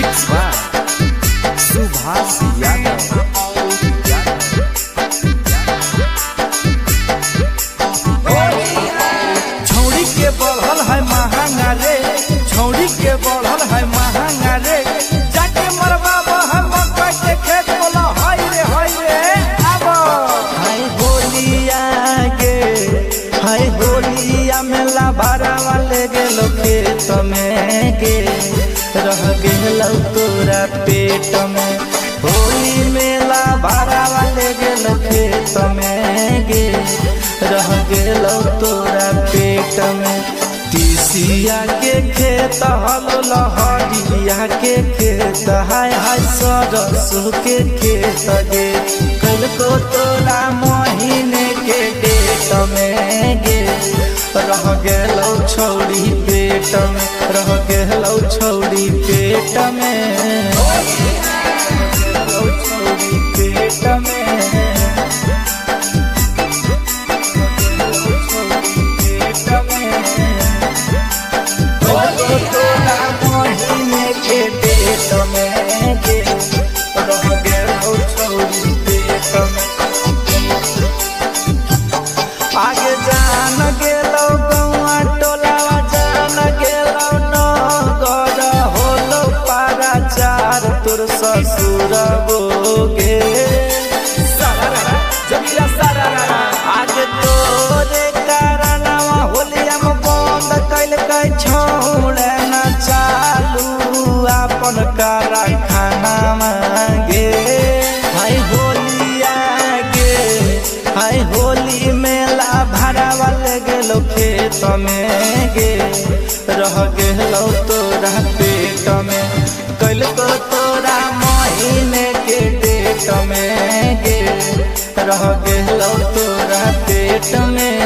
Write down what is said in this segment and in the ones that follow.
Mix by Subhash Yadav. छौड़ी के बढ़ल है महंगा रे, छौड़ी के बढ़ल है महंगा रे, जाके मरवा बहर मकई के खेत बोला हाय रे अब हाय होलिया गे, हाय होलिया में लाभारा वाले गेलो खेत में गे, रह गेलो तोरा पेट में। होली में लाभारा वाले गेलो खेत में गे, रह गेलो तोरा पेट में। तीसिया के खेत हल लहरिया के खेत, हाय हाय सरसों के खेत गे, कल को तोरा महीने के डेट में गे, रह गेलो छौड़ी पेट में, रह गेलो छौड़ी पेट में, छौड़ी पेट में। आगे जान गेलो गौआ टोलावा, जान गेलो नगर होलो पारा चार तोर ससुर बोगे। आगे तोरे कारणवा होलिया में बंद कैल कै छोड़े न चालू अपन कारखाना मांगे। हाय होलिया गे, हाय होली में लाभारा वाले गेलो खेत में गे, रह गेलो तोरा पेट में, कैल को तोरा महीने के डेट में गे, रह गेलो तोरा पेट में,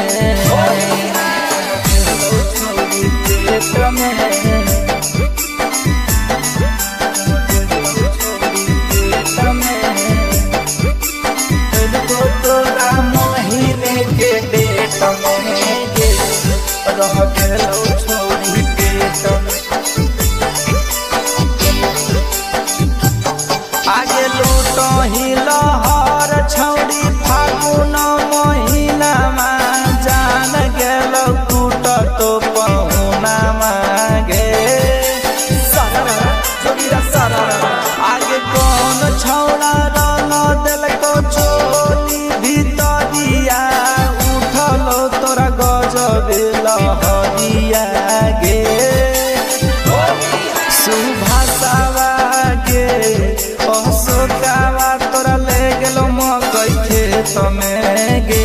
पेट में। आगे लूटो ही लहर छौड़ी फागुन महीना में, जान गेलो टूट तो पहुना मांगे। आगे कौन छौड़ा रंग देलको चोली भीतरिया, उठलो तोरा गजब लहरिया गे। सुभाषवा गे अशोकावा तोरा ले गेलो मकई खेत में गे,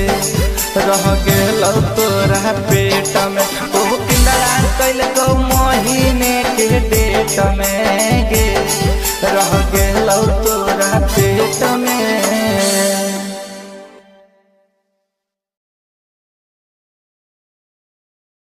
रह गेलो तोरा पेट में। ओ किंदरा कैल को महीने के डेट में गे, रह गेलो तोरा पेट में।